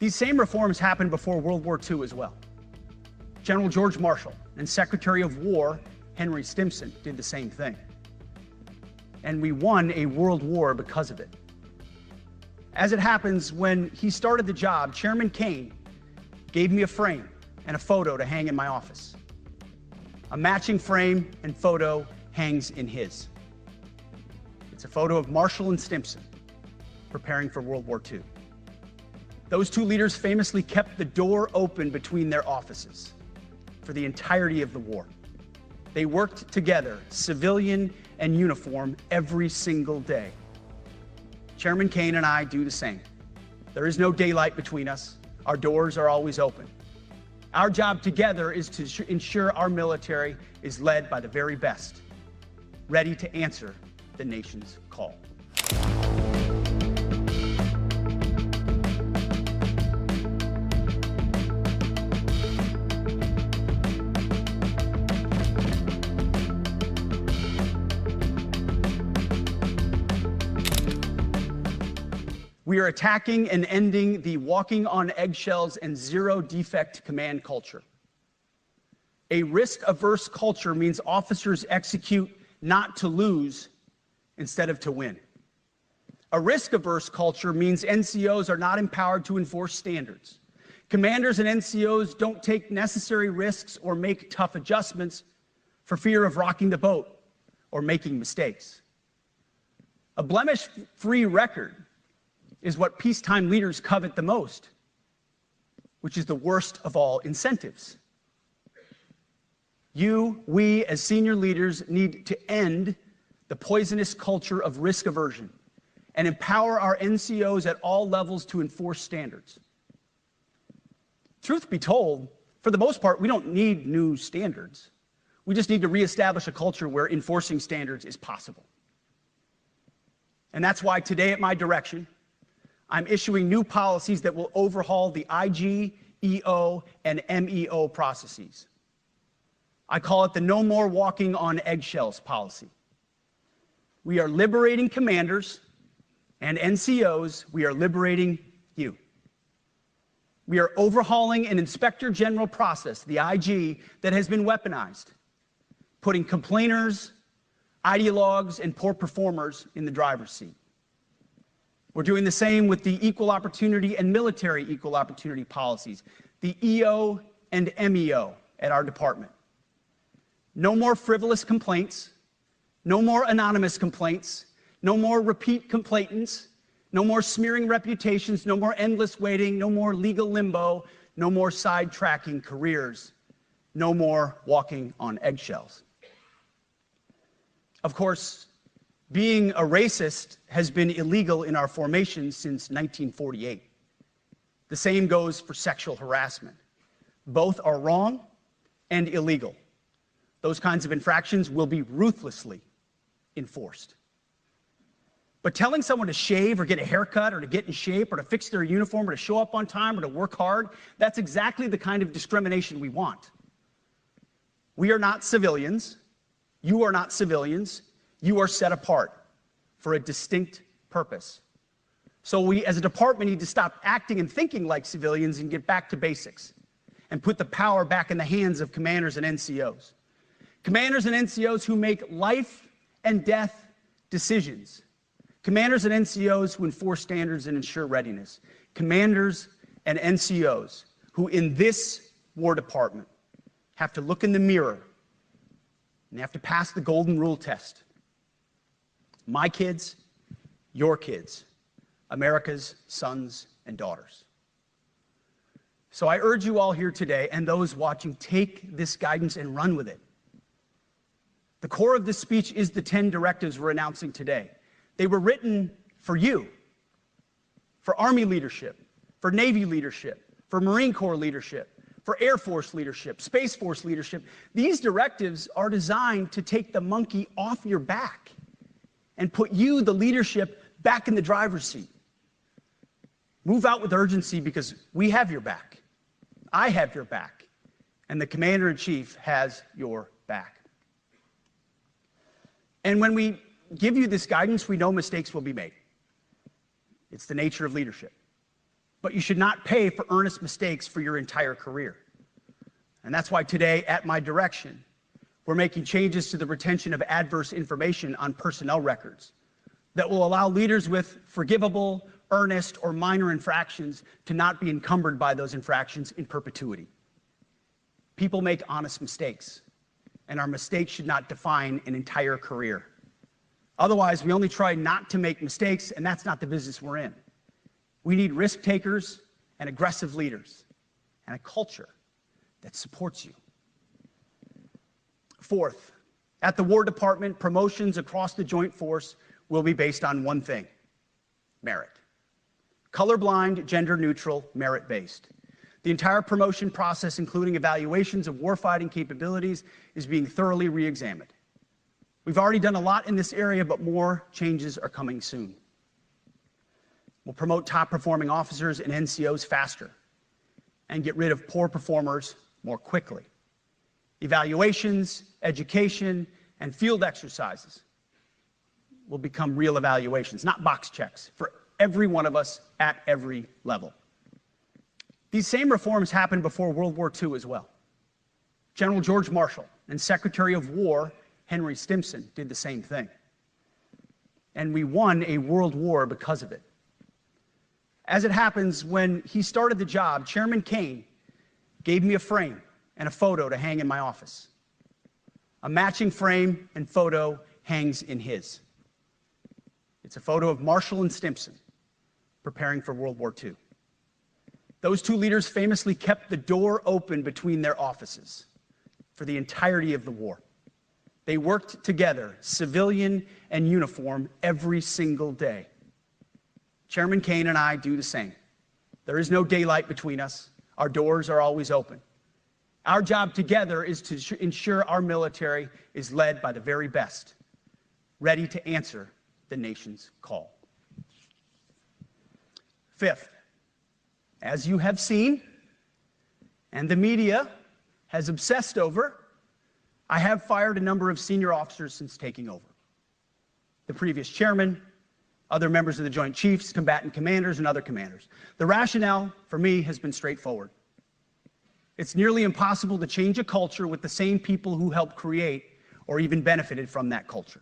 These same reforms happened before World War II as well. General George Marshall and Secretary of War Henry Stimson did the same thing. And we won a world war because of it. As it happens, when he started the job, Chairman Kane gave me a frame and a photo to hang in my office. A matching frame and photo hangs in his. It's a photo of Marshall and Stimson preparing for World War II. Those two leaders famously kept the door open between their offices for the entirety of the war. They worked together, civilian and uniform, every single day. Chairman Kane and I do the same. There is no daylight between us. Our doors are always open. Our job together is to ensure our military is led by the very best, ready to answer the nation's call. We are attacking and ending the walking on eggshells and zero defect command culture. A risk-averse culture means officers execute not to lose instead of to win. A risk-averse culture means NCOs are not empowered to enforce standards. Commanders and NCOs don't take necessary risks or make tough adjustments for fear of rocking the boat or making mistakes. A blemish-free record is what peacetime leaders covet the most, which is the worst of all incentives. We, as senior leaders, need to end the poisonous culture of risk aversion and empower our NCOs at all levels to enforce standards. Truth be told, for the most part, we don't need new standards. We just need to reestablish a culture where enforcing standards is possible. And that's why today, at my direction, I'm issuing new policies that will overhaul the IG, EO, and MEO processes. I call it the No More Walking on Eggshells policy. We are liberating commanders and NCOs. We are liberating you. We are overhauling an Inspector General process, the IG, that has been weaponized, putting complainers, ideologues, and poor performers in the driver's seat. We're doing the same with the equal opportunity and military equal opportunity policies, the EO and MEO at our department. No more frivolous complaints, no more anonymous complaints, no more repeat complainants, no more smearing reputations, no more endless waiting, no more legal limbo, no more sidetracking careers, no more walking on eggshells. Of course, being a racist has been illegal in our formation since 1948. The same goes for sexual harassment. Both are wrong and illegal. Those kinds of infractions will be ruthlessly enforced. But telling someone to shave or get a haircut or to get in shape or to fix their uniform or to show up on time or to work hard, that's exactly the kind of discrimination we want. We are not civilians. You are not civilians. You are set apart for a distinct purpose. So we, as a department, need to stop acting and thinking like civilians and get back to basics and put the power back in the hands of commanders and NCOs. Commanders and NCOs who make life and death decisions. Commanders and NCOs who enforce standards and ensure readiness. Commanders and NCOs who, in this War Department, have to look in the mirror and they have to pass the golden rule test. My kids, your kids, America's sons and daughters. So I urge you all here today and those watching, take this guidance and run with it. The core of this speech is the 10 directives we're announcing today. They were written for you, for Army leadership, for Navy leadership, for Marine Corps leadership, for Air Force leadership, Space Force leadership. These directives are designed to take the monkey off your back and put you, the leadership, back in the driver's seat. Move out with urgency because we have your back. I have your back. And the Commander-in-Chief has your back. And when we give you this guidance, we know mistakes will be made. It's the nature of leadership. but you should not pay for earnest mistakes for your entire career. And that's why today, at my direction, we're making changes to the retention of adverse information on personnel records that will allow leaders with forgivable, earnest, or minor infractions to not be encumbered by those infractions in perpetuity. People make honest mistakes, and our mistakes should not define an entire career. Otherwise, we only try not to make mistakes, and that's not the business we're in. We need risk takers and aggressive leaders, and a culture that supports you. Fourth, at the War Department, promotions across the Joint Force will be based on one thing: merit. Colorblind, gender-neutral, merit-based. The entire promotion process, including evaluations of warfighting capabilities, is being thoroughly re-examined. We've already done a lot in this area, but more changes are coming soon. We'll promote top-performing officers and NCOs faster and get rid of poor performers more quickly. Evaluations, education, and field exercises will become real evaluations, not box checks, for every one of us at every level. These same reforms happened before World War II as well. General George Marshall and Secretary of War Henry Stimson did the same thing. And we won a world war because of it. As it happens, when he started the job, Chairman Kane gave me a frame and a photo to hang in my office. A matching frame and photo hangs in his. It's a photo of Marshall and Stimson preparing for World War II. Those two leaders famously kept the door open between their offices for the entirety of the war. They worked together, civilian and uniform, every single day. Chairman Kane and I do the same. There is no daylight between us. Our doors are always open. Our job together is to ensure our military is led by the very best, ready to answer the nation's call. Fifth, as you have seen, and the media has obsessed over, I have fired a number of senior officers since taking over. The previous chairman, other members of the Joint Chiefs, combatant commanders, and other commanders. The rationale for me has been straightforward. It's nearly impossible to change a culture with the same people who helped create or even benefited from that culture,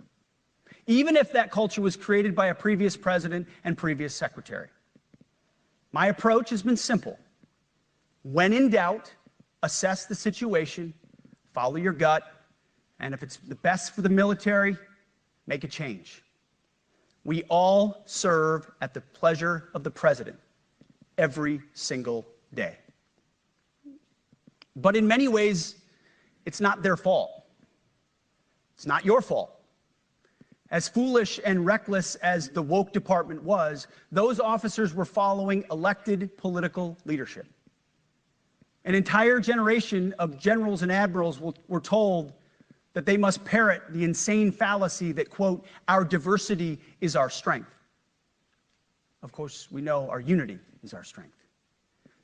even if that culture was created by a previous president and previous secretary. My approach has been simple. When in doubt, assess the situation, follow your gut, and if it's the best for the military, make a change. We all serve at the pleasure of the president every single day. But in many ways, it's not their fault. It's not your fault. As foolish and reckless as the woke department was, those officers were following elected political leadership. An entire generation of generals and admirals were told that they must parrot the insane fallacy that, quote, our diversity is our strength. Of course, we know our unity is our strength.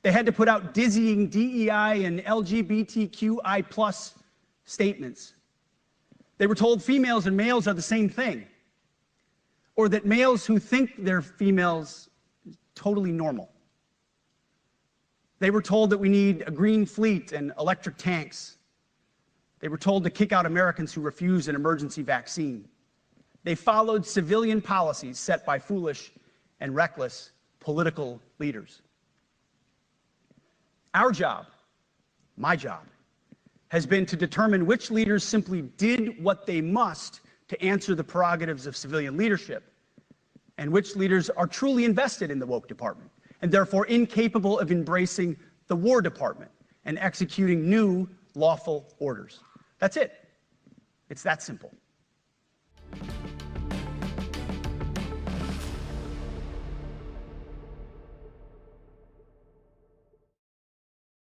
They had to put out dizzying DEI and LGBTQI+ statements. They were told females and males are the same thing, or that males who think they're females is totally normal. They were told that we need a green fleet and electric tanks. They were told to kick out Americans who refuse an emergency vaccine. They followed civilian policies set by foolish and reckless political leaders. Our job, my job, has been to determine which leaders simply did what they must to answer the prerogatives of civilian leadership, and which leaders are truly invested in the woke department, and therefore incapable of embracing the War Department and executing new lawful orders. That's it. It's that simple.